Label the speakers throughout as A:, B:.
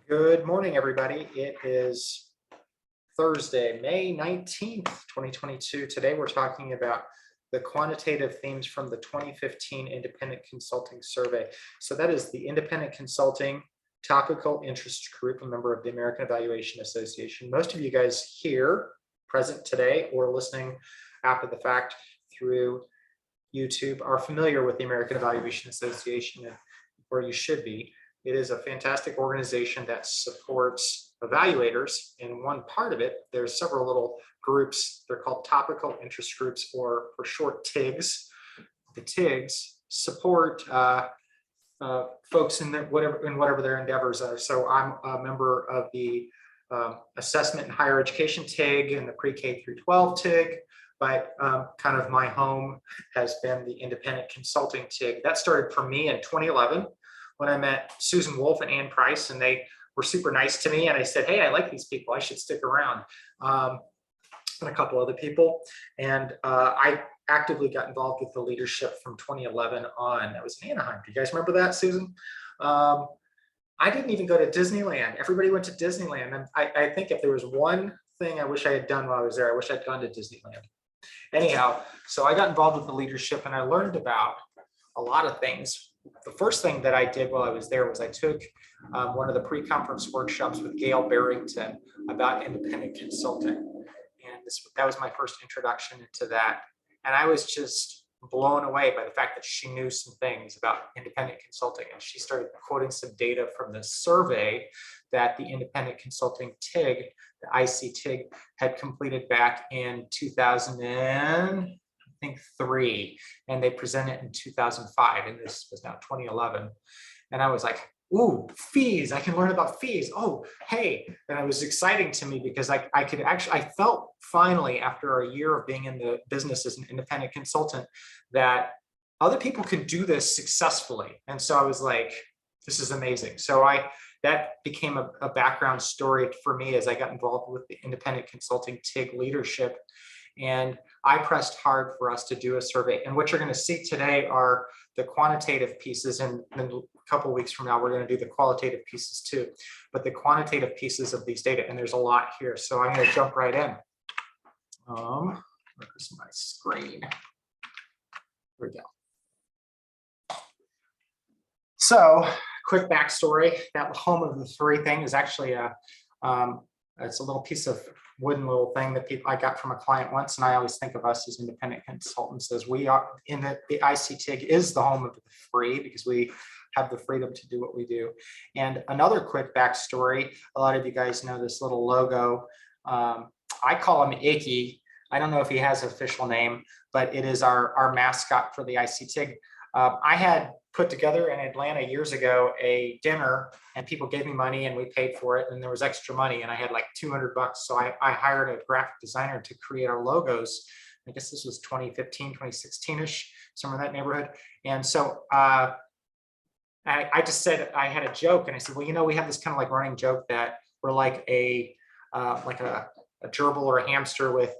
A: Good morning, everybody. It is Thursday, May 19th, 2022. Today, we're talking about the quantitative themes from the 2015 Independent Consulting Survey. So that is the Independent Consulting Topical Interest Group, a member of the American Evaluation Association. Most of you guys here present today or listening after the fact through YouTube are familiar with the American Evaluation Association, or you should be. It is a fantastic organization that supports evaluators. In one part of it, there's several little groups. They're called topical interest groups, or for short TIGs. The TIGs support folks in whatever their endeavors are. So I'm a member of the assessment and higher education TIG and the pre-K through 12 TIG. But kind of my home has been the independent consulting TIG. That started for me in 2011 when I met Susan Wolf and Ann Price, and they were super nice to me. And I said, hey, I like these people, I should stick around. And a couple other people. And I actively got involved with the leadership from 2011 on. That was in Anaheim. Do you guys remember that, Susan? I didn't even go to Disneyland. Everybody went to Disneyland. And I think if there was one thing I wish I had done while I was there, I wish I'd gone to Disneyland. Anyhow, so I got involved with the leadership and I learned about a lot of things. The first thing that I did while I was there was I took one of the pre-conference workshops with Gail Barrington about independent consulting. And that was my first introduction into that. And I was just blown away by the fact that she knew some things about independent consulting. And she started quoting some data from the survey that the independent consulting TIG, the IC TIG, had completed back in 2003, and they presented it in 2005, and this was now 2011. And I was like, ooh, fees, I can learn about fees. Oh, hey. And it was exciting to me because I felt finally after a year of being in the business as an independent consultant that other people could do this successfully. And so I was like, this is amazing. So that became a background story for me as I got involved with the independent consulting TIG leadership. And I pressed hard for us to do a survey. And what you're going to see today are the quantitative pieces. And then a couple of weeks from now, we're going to do the qualitative pieces too. But the quantitative pieces of these data, and there's a lot here. So I'm going to jump right in. Where's my screen? Here we go. So quick backstory, that home of the three thing is actually it's a little piece of wooden little thing that I got from a client once, and I always think of us as independent consultants as we are in the ICTIG is the home of the free because we have the freedom to do what we do. And another quick backstory, a lot of you guys know this little logo. I call him Icky. I don't know if he has an official name, but it is our mascot for the ICTIG. I had put together in Atlanta years ago a dinner, and people gave me money and we paid for it, and there was extra money, and I had like $200. So I hired a graphic designer to create our logos. I guess this was 2015, 2016-ish, somewhere in that neighborhood. And so I just said, I had a joke, and I said, well, you know, we have this kind of like running joke that we're like a gerbil or a hamster with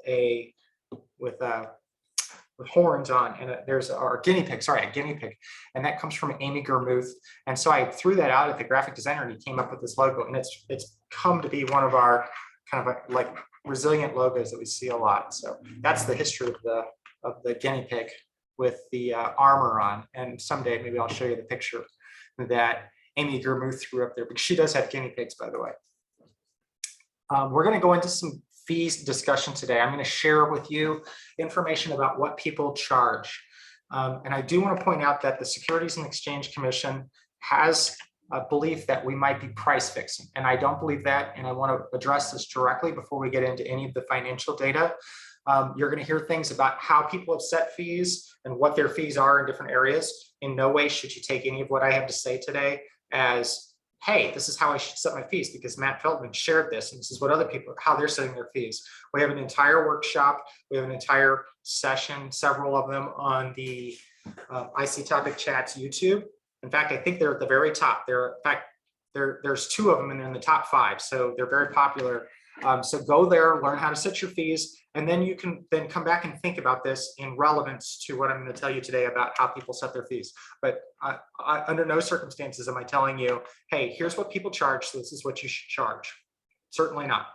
A: horns on, and there's our guinea pig, a guinea pig, and that comes from Amy Germuth. And so I threw that out at the graphic designer, and he came up with this logo, and it's come to be one of our kind of like resilient logos that we see a lot. So that's the history of the guinea pig with the armor on. And someday maybe I'll show you the picture that Amy Germuth threw up there, because she does have guinea pigs, by the way. We're going to go into some fees discussion today. I'm going to share with you information about what people charge. And I do want to point out that the Securities and Exchange Commission has a belief that we might be price fixing. And I don't believe that. And I want to address this directly before we get into any of the financial data. You're going to hear things about how people have set fees and what their fees are in different areas. In no way should you take any of what I have to say today as, hey, this is how I should set my fees, because Matt Feldman shared this, and this is what other people, how they're setting their fees. We have an entire workshop, we have an entire session, several of them on the IC Topic Chats YouTube. In fact, I think they're at the very top. There's two of them, and they're in the top 5, so they're very popular So go there, learn how to set your fees, and then you can then come back and think about this in relevance to what I'm going to tell you today about how people set their fees. But under no circumstances am I telling you, hey, here's what people charge, so this is what you should charge. Certainly not.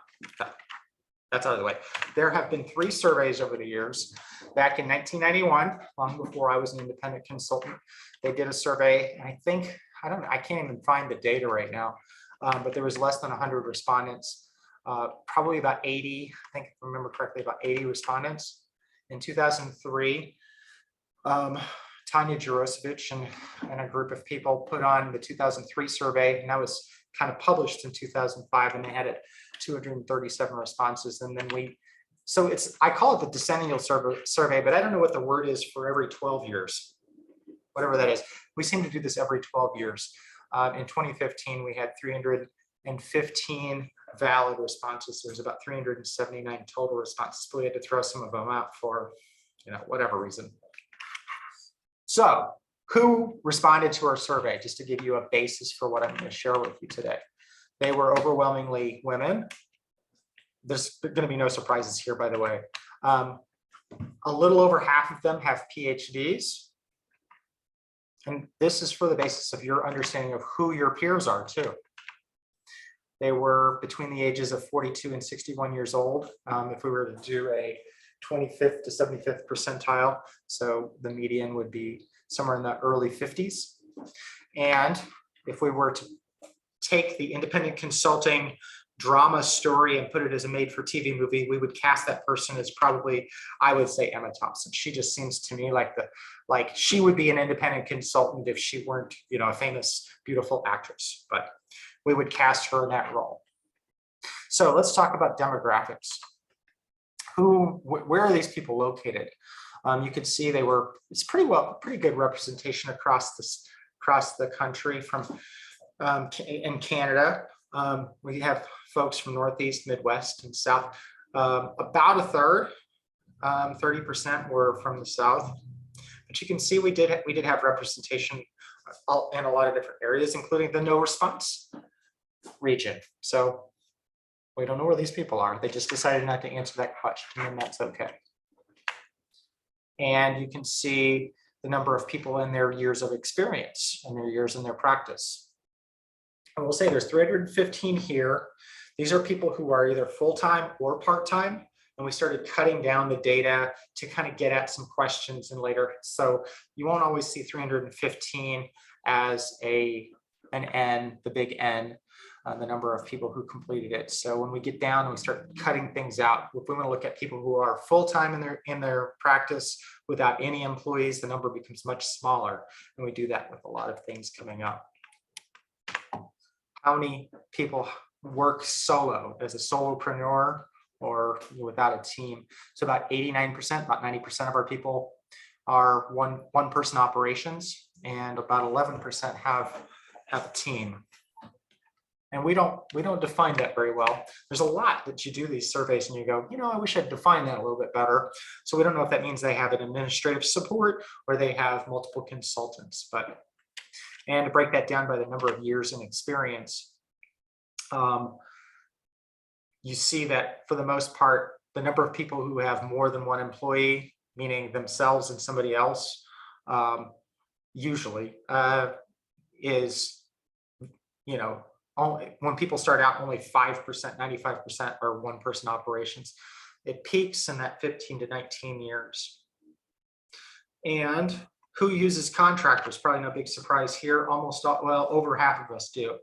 A: That's out of the way. There have been 3 surveys over the years. Back in 1991, long before I was an independent consultant, they did a survey. And I think, I can't even find the data right now, but there was less than 100 respondents, probably about 80, I think if I remember correctly, about 80 respondents. In 2003, Tanya Jarosevich and a group of people put on the 2003 survey, and that was kind of published in 2005, and they had 237 responses. And then so I call it the decennial survey, but I don't know what the word is for every 12 years, whatever that is. We seem to do this every 12 years. In 2015, we had 315 valid responses. There's about 379 total responses, but we had to throw some of them out for, whatever reason. So who responded to our survey, just to give you a basis for what I'm going to share with you today? They were overwhelmingly women. There's going to be no surprises here, by the way. A little over half of them have PhDs. And this is for the basis of your understanding of who your peers are, too. They were between the ages of 42 and 61 years old. If we were to do a 25th to 75th percentile, so the median would be somewhere in the early 50s. And if we were to take the independent consulting drama story and put it as a made-for-TV movie, we would cast that person as probably, I would say, Emma Thompson. She just seems to me like she would be an independent consultant if she weren't, a famous, beautiful actress. But we would cast her in that role. So let's talk about demographics. Where are these people located? You can see it's pretty good representation across the country. From in Canada, we have folks from Northeast, Midwest, and South. About a third, 30% were from the South. But you can see we did have representation in a lot of different areas, including the no response region. So we don't know where these people are. They just decided not to answer that question, and that's okay. And you can see the number of people in their years of experience and their years in their practice. And we'll say there's 315 here. These are people who are either full-time or part-time. And we started cutting down the data to kind of get at some questions and later. So you won't always see 315 as an N, the big N, the number of people who completed it. So when we get down and we start cutting things out, if we want to look at people who are full-time in their practice without any employees, the number becomes much smaller. And we do that with a lot of things coming up. How many people work solo as a solopreneur or without a team? So about 89%, about 90% of our people are one person operations, and about 11% have a team. And we don't define that very well. There's a lot that you do these surveys and you go, I wish I'd defined that a little bit better. So we don't know if that means they have an administrative support or they have multiple consultants. And to break that down by the number of years in experience, you see that for the most part, the number of people who have more than one employee, meaning themselves and somebody else, usually is, only when people start out, only 5%, 95% are one-person operations. It peaks in that 15 to 19 years. And who uses contractors? Probably no big surprise here. Over half of us do.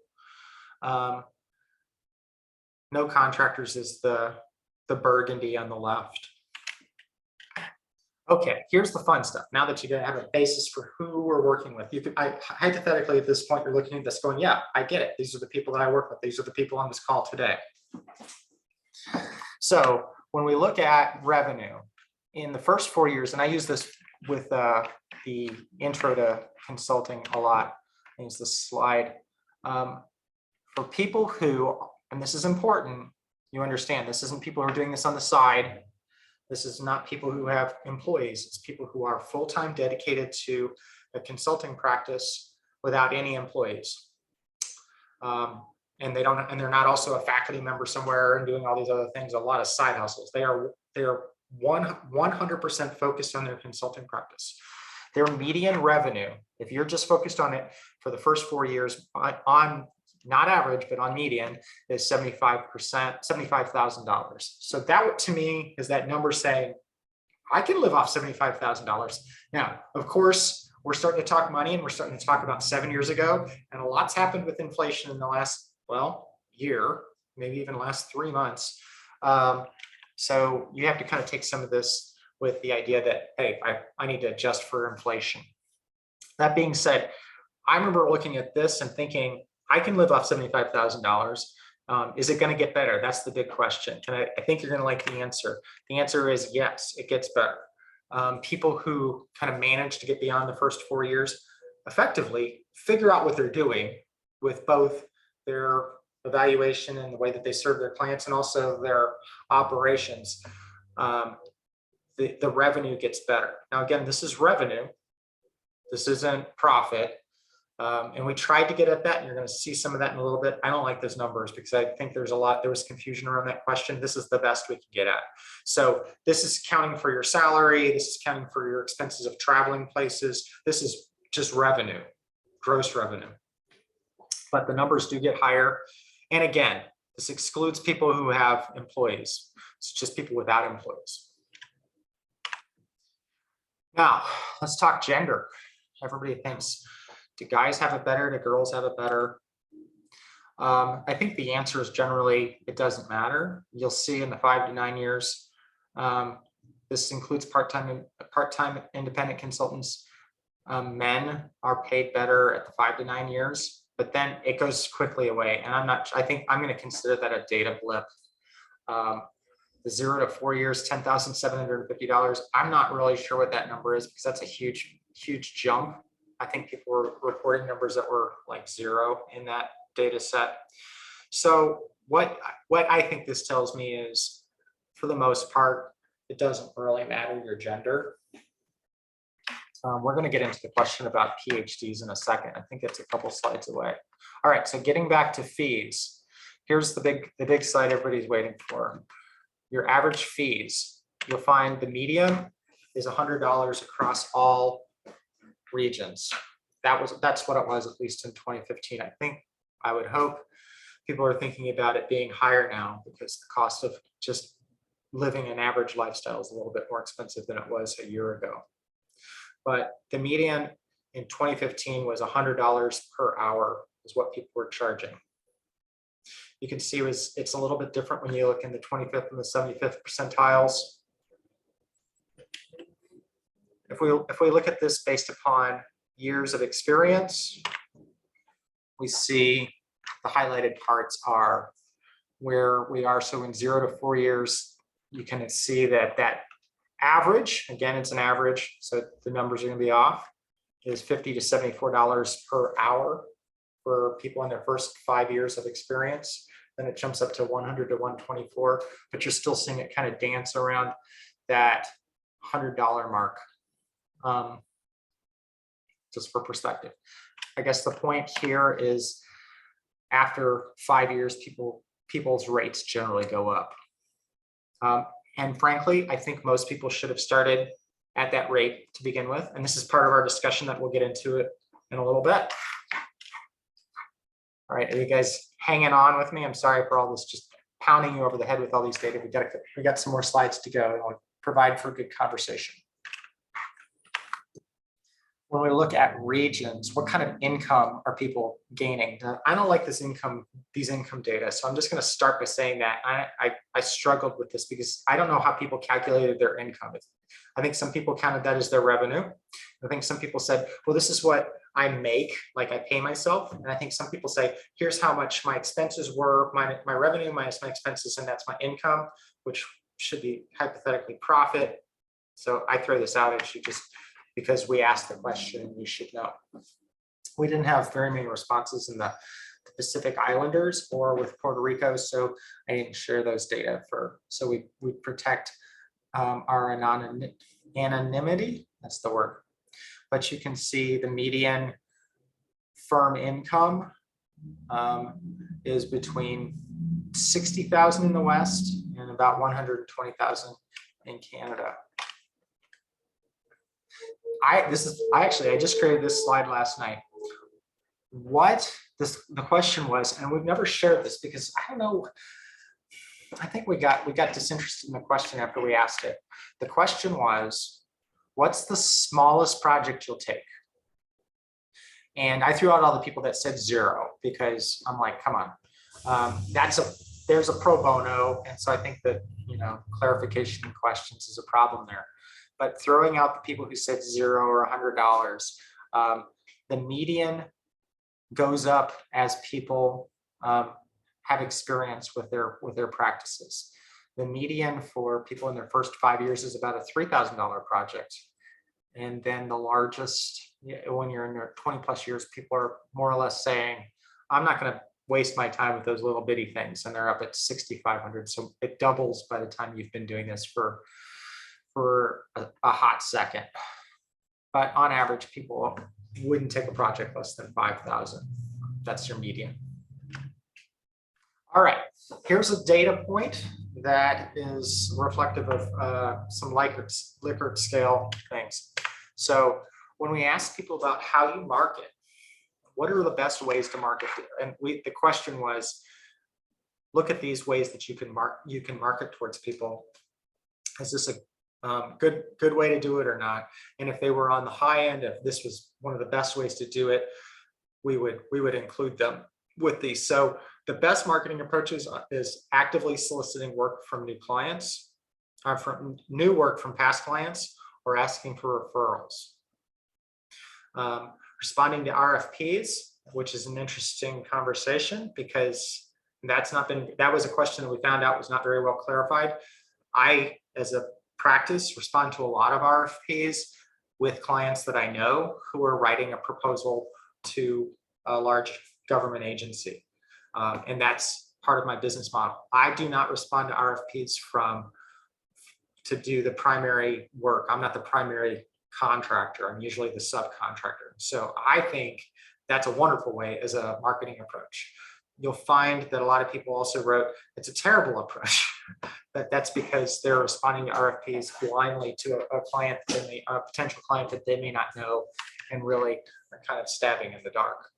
A: No contractors is the burgundy on the left. Okay, here's the fun stuff. Now that you're going to have a basis for who we're working with, hypothetically at this point, you're looking at this going, yeah, I get it. These are the people that I work with. These are the people on this call today. So when we look at revenue in the first 4 years, and I use this with the intro to consulting a lot, I use this slide. For people who, and this is important, you understand, this isn't people who are doing this on the side. This is not people who have employees. It's people who are full-time dedicated to a consulting practice without any employees. and they're not also a faculty member somewhere and doing all these other things, a lot of side hustles. They are 100% focused on their consulting practice. Their median revenue, if you're just focused on it for the first 4 years, on not average, but on median, is $75,000. So that, to me, is that number saying, I can live off $75,000. Now, of course, we're starting to talk money, and we're starting to talk about 7 years ago, and a lot's happened with inflation in the last, well, year, maybe even last 3 months. So you have to kind of take some of this with the idea that, hey, I need to adjust for inflation. That being said, I remember looking at this and thinking, I can live off $75,000. Is it going to get better? That's the big question. And I think you're going to like the answer. The answer is yes, it gets better. People who kind of manage to get beyond the first 4 years effectively figure out what they're doing with both their evaluation and the way that they serve their clients and also their operations. The revenue gets better. Now, again, this is revenue. This isn't profit. And we tried to get at that, and you're going to see some of that in a little bit. I don't like those numbers because I think there was confusion around that question. This is the best we can get at. So this is counting for your salary. This is counting for your expenses of traveling places. This is just revenue, gross revenue. But the numbers do get higher. And again, this excludes people who have employees. It's just people without employees. Now, let's talk gender. Everybody thinks, do guys have it better? Do girls have it better? I think the answer is generally, it doesn't matter. You'll see in the 5 to 9 years, this includes part-time independent consultants. Men are paid better at the 5 to 9 years, but then it goes quickly away. And I think I'm going to consider that a data blip. The 0 to 4 years, $10,750. I'm not really sure what that number is because that's a huge jump. I think people were reporting numbers that were like 0 in that data set. So what I think this tells me is, for the most part, it doesn't really matter your gender. We're going to get into the question about PhDs in a second. I think it's a couple slides away. All right, so getting back to fees. Here's the big slide everybody's waiting for. Your average fees. You'll find the median is $100 across all regions. That's what it was, at least in 2015. I would hope people are thinking about it being higher now because the cost of just living an average lifestyle is a little bit more expensive than it was a year ago. But the median in 2015 was $100 per hour is what people were charging. You can see it's a little bit different when you look in the 25th and the 75th percentiles. If we look at this based upon years of experience, we see the highlighted parts are where we are. So in 0 to 4 years, you can see that average, again, it's an average, so the numbers are going to be off, is $50 to $74 per hour for people in their first 5 years of experience. Then it jumps up to $100 to $124, but you're still seeing it kind of dance around that $100 mark. Just for perspective. I guess the point here is after 5 years, people's rates generally go up. And frankly, I think most people should have started at that rate to begin with. And this is part of our discussion that we'll get into it in a little bit. All right, are you guys hanging on with me? I'm sorry for all this just pounding you over the head with all these data. We got some more slides to go, and I'll provide for a good conversation. When we look at regions, what kind of income are people gaining? Now, I don't like these income data, so I'm just going to start by saying that I struggled with this because I don't know how people calculated their income. I think some people counted that as their revenue. I think some people said, well, this is what I make, like I pay myself. And I think some people say, here's how much my expenses were, my revenue minus my expenses, and that's my income, which should be hypothetically profit. So I throw this out at you just because we asked the question, you should know. We didn't have very many responses in the Pacific Islanders or with Puerto Rico, so I didn't share those data so we protect our anonymity, that's the word. But you can see the median firm income is between 60,000 in the West and about 120,000 in Canada. I just created this slide last night. The question was, and we've never shared this because I don't know, I think we got disinterested in the question after we asked it. The question was, what's the smallest project you'll take? And I threw out all the people that said 0 because I'm like, come on, there's a pro bono, and so I think that clarification questions is a problem there. But throwing out the people who said 0 or $100, the median goes up as people have experience with their practices. The median for people in their first 5 years is about a $3,000 project. And then the largest, when you're in your 20 plus years, people are more or less saying, I'm not going to waste my time with those little bitty things. And they're up at 6,500. So it doubles by the time you've been doing this for a hot second. But on average, people wouldn't take a project less than 5,000. That's your median. All right, here's a data point that is reflective of some Likert scale things. So when we ask people about how you market, what are the best ways to market? And the question was, look at these ways that you can market towards people. Is this a good way to do it or not? And if they were on the high end, if this was one of the best ways to do it, we would include them with these. So the best marketing approaches is actively soliciting work from new clients, from new work from past clients, or asking for referrals. Responding to RFPs, which is an interesting conversation because that was a question that we found out was not very well clarified. I, as a practice, respond to a lot of RFPs with clients that I know who are writing a proposal to a large government agency. And that's part of my business model. I do not respond to RFPs to do the primary work. I'm not the primary contractor. I'm usually the subcontractor. So I think that's a wonderful way as a marketing approach. You'll find that a lot of people also wrote, it's a terrible approach. But that's because they're responding to RFPs blindly to a client, a potential client that they may not know, and really are kind of stabbing in the dark.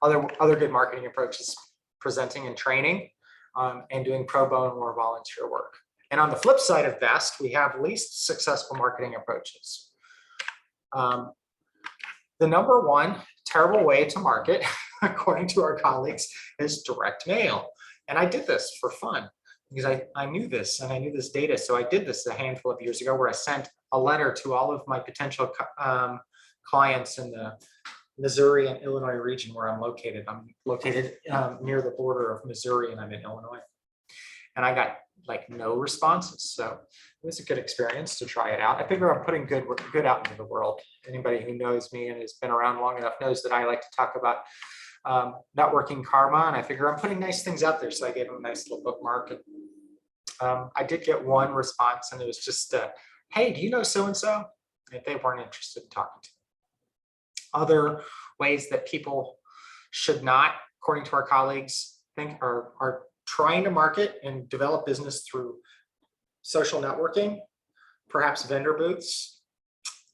A: Other good marketing approaches: presenting and training, and doing pro bono or volunteer work. And on the flip side of best, we have least successful marketing approaches. The number one terrible way to market, according to our colleagues, is direct mail. And I did this for fun because I knew this and I knew this data. So I did this a handful of years ago where I sent a letter to all of my potential clients in the Missouri and Illinois region where I'm located. I'm located near the border of Missouri and I'm in Illinois. And I got like no responses. So it was a good experience to try it out. I figure I'm putting good out into the world. Anybody who knows me and has been around long enough knows that I like to talk about networking karma, and I figure I'm putting nice things out there. So I gave them a nice little bookmark. And I did get one response, and it was just, hey, do you know so-and-so? And they weren't interested in talking to me. Other ways that people should not, according to our colleagues, think are trying to market and develop business through social networking, perhaps vendor booths,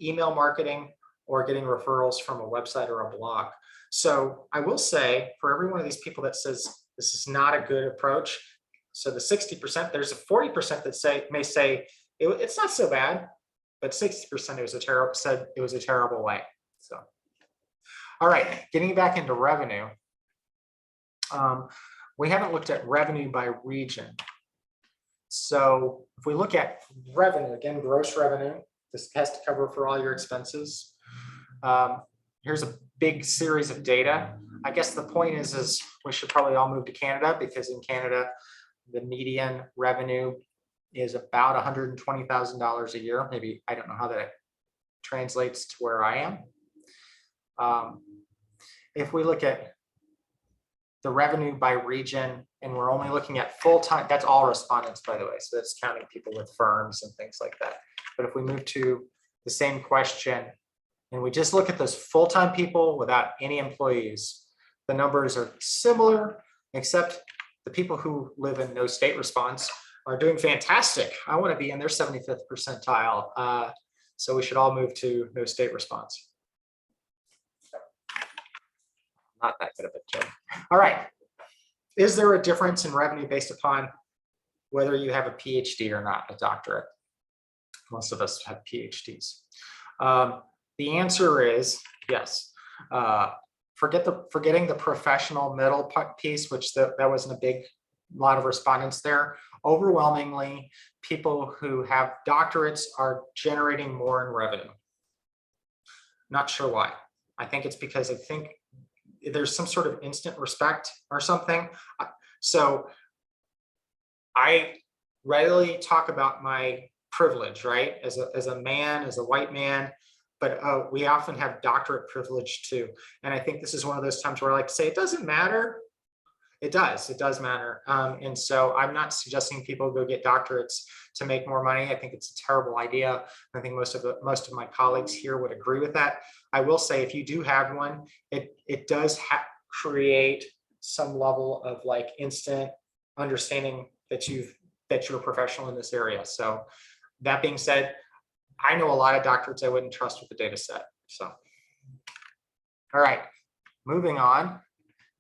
A: email marketing, or getting referrals from a website or a blog. So I will say, for every one of these people that says this is not a good approach, so the 60%, there's a 40% that may say it's not so bad, but 60% said it was a terrible way. So, all right, getting back into revenue. We haven't looked at revenue by region. So if we look at revenue, again, gross revenue, this has to cover for all your expenses. Here's a big series of data. I guess the point is we should probably all move to Canada, because in Canada, the median revenue is about $120,000 a year. Maybe, I don't know how that translates to where I am. If we look at the revenue by region, and we're only looking at full-time, that's all respondents, by the way, so that's counting people with firms and things like that. But if we move to the same question, and we just look at those full-time people without any employees, the numbers are similar, except the people who live in no state response are doing fantastic. I want to be in their 75th percentile. So we should all move to no state response. Not that good of a joke. All right. Is there a difference in revenue based upon whether you have a PhD or not, a doctorate? Most of us have PhDs. The answer is yes. Forgetting the professional middle piece, which that wasn't a big lot of respondents there. Overwhelmingly, people who have doctorates are generating more in revenue. Not sure why. I think it's because I think there's some sort of instant respect or something. So I readily talk about my privilege, right? As a man, as a white man, but we often have doctorate privilege too. And I think this is one of those times where I like to say, it doesn't matter. It does matter. And so I'm not suggesting people go get doctorates to make more money. I think it's a terrible idea. I think most of my colleagues here would agree with that. I will say, if you do have one, it does create some level of like instant understanding that you're a professional in this area. So that being said, I know a lot of doctorates I wouldn't trust with the data set. So, all right, moving on.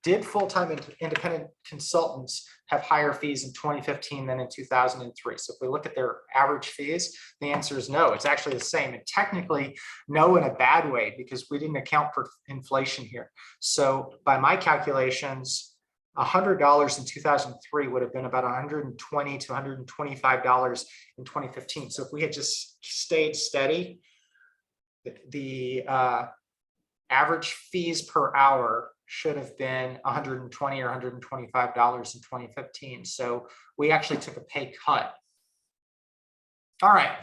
A: Did full-time independent consultants have higher fees in 2015 than in 2003? So if we look at their average fees, the answer is no. It's actually the same. And technically, no in a bad way, because we didn't account for inflation here. So by my calculations, $100 in 2003 would have been about $120 to $125 in 2015. So if we had just stayed steady, the average fees per hour should have been $120 or $125 in 2015. So we actually took a pay cut. All right.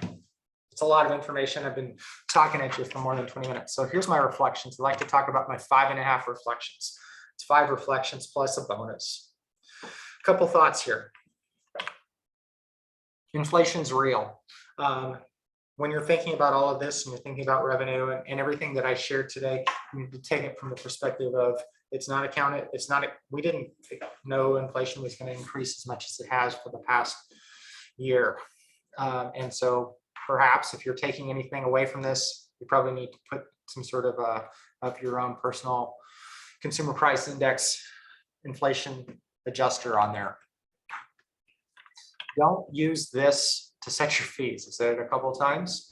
A: It's a lot of information. I've been talking at you for more than 20 minutes. So here's my reflections. I'd like to talk about my 5.5 reflections. It's 5 reflections plus a bonus. A couple thoughts here. Inflation's real. When you're thinking about all of this and you're thinking about revenue and everything that I shared today, you need to take it from the perspective of it's not accounted, we didn't know inflation was going to increase as much as it has for the past year. And so perhaps if you're taking anything away from this, you probably need to put some sort of your own personal consumer price index inflation adjuster on there. Don't use this to set your fees. I've said it a couple of times.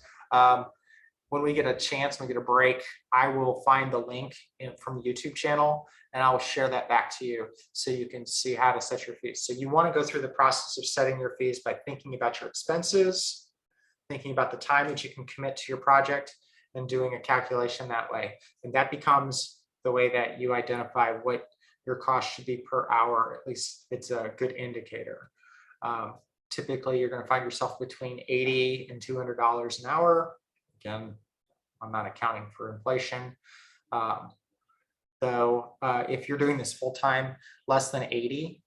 A: When we get a chance, when we get a break, I will find the link from the YouTube channel and I will share that back to you so you can see how to set your fees. So you want to go through the process of setting your fees by thinking about your expenses, thinking about the time that you can commit to your project, and doing a calculation that way. And that becomes the way that you identify what your cost should be per hour. At least it's a good indicator. Typically, you're going to find yourself between $80 and $200 an hour. Again, I'm not accounting for inflation. Though, if you're doing this full time, less than 80,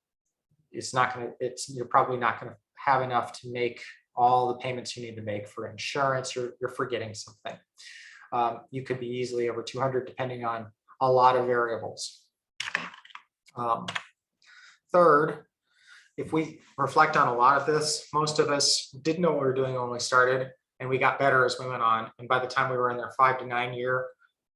A: you're probably not going to have enough to make all the payments you need to make for insurance. You're forgetting something. You could be easily over 200 depending on a lot of variables. Third, if we reflect on a lot of this, most of us didn't know what we were doing when we started, and we got better as we went on. And by the time we were in their 5 to 9 year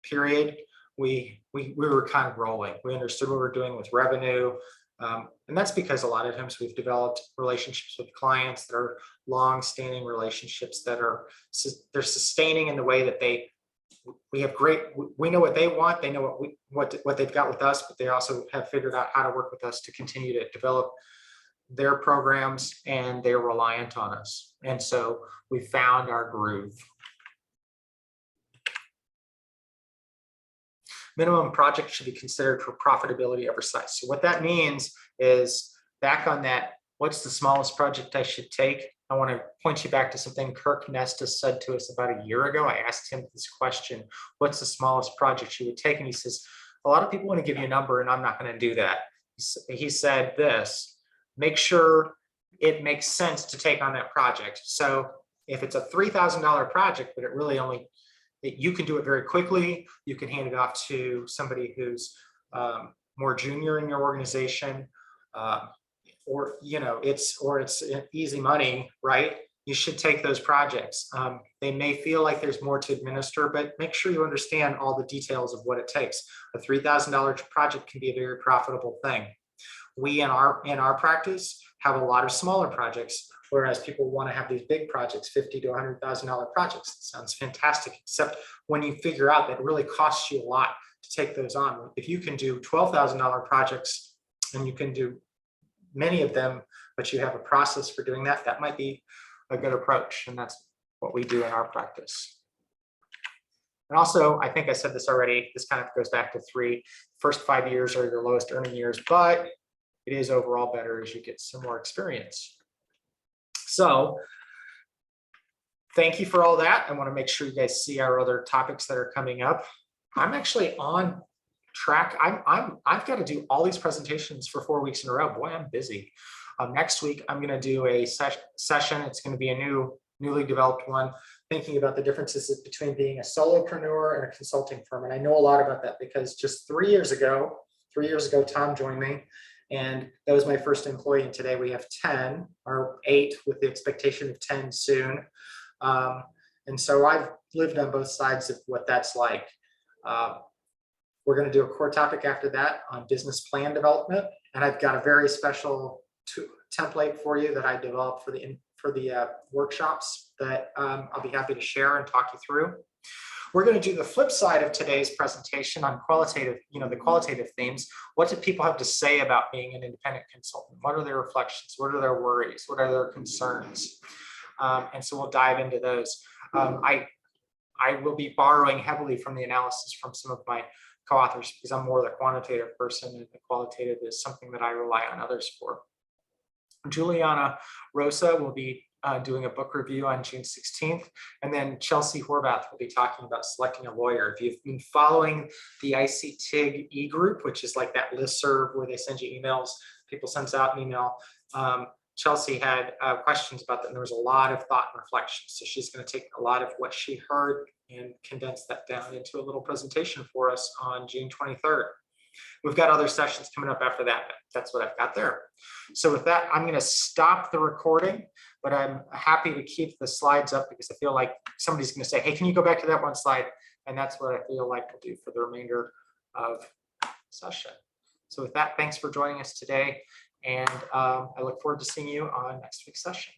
A: period, we were kind of rolling. We understood what we were doing with revenue. And that's because a lot of times we've developed relationships with clients that are long-standing relationships that they're sustaining in the way that we know what they want, they know what they've got with us, but they also have figured out how to work with us to continue to develop their programs, and they're reliant on us. And so we found our groove. Minimum project should be considered for profitability over size. So what that means is, back on that, what's the smallest project I should take? I want to point you back to something Kirk Nesta said to us about a year ago. I asked him this question: what's the smallest project you would take? And he says, a lot of people want to give you a number, and I'm not going to do that. He said this: make sure it makes sense to take on that project. So if it's a $3,000 project, but it really you can do it very quickly, you can hand it off to somebody who's more junior in your organization, or it's easy money, right? You should take those projects. They may feel like there's more to administer, but make sure you understand all the details of what it takes. A $3,000 project can be a very profitable thing. We in our practice have a lot of smaller projects, whereas people want to have these big projects, $50,000 to $100,000 projects. It sounds fantastic, except when you figure out that it really costs you a lot to take those on. If you can do $12,000 projects and you can do many of them, but you have a process for doing that, that might be a good approach. And that's what we do in our practice. And also, I think I said this already, this kind of goes back to first 5 years are your lowest earning years, but it is overall better as you get some more experience. So thank you for all that. I want to make sure you guys see our other topics that are coming up. I'm actually on track. I've got to do all these presentations for 4 weeks in a row. Boy, I'm busy. Next week, I'm going to do a session. It's going to be a newly developed one, thinking about the differences between being a solopreneur and a consulting firm. And I know a lot about that because just 3 years ago, Tom joined me, and that was my first employee. And today we have 10 or 8 with the expectation of 10 soon. And so I've lived on both sides of what that's like. We're going to do a core topic after that on business plan development. And I've got a very special template for you that I developed for the workshops that I'll be happy to share and talk you through. We're going to do the flip side of today's presentation on qualitative, the qualitative themes. What do people have to say about being an independent consultant? What are their reflections? What are their worries? What are their concerns? And so we'll dive into those. I will be borrowing heavily from the analysis from some of my co-authors because I'm more the quantitative person, and the qualitative is something that I rely on others for. Juliana Rosa will be doing a book review on June 16th, and then Chelsea Horvath will be talking about selecting a lawyer. If you've been following the IC-TIG e-group, which is like that listserv where they send you emails, people send out an email. Chelsea had questions about that, and there was a lot of thought and reflection. So she's going to take a lot of what she heard and condense that down into a little presentation for us on June 23rd. We've got other sessions coming up after that. That's what I've got there. So with that, I'm going to stop the recording, but I'm happy to keep the slides up because I feel like somebody's going to say, hey, can you go back to that one slide? And that's what I feel like we'll do for the remainder of the session. So with that, thanks for joining us today. And I look forward to seeing you on next week's session.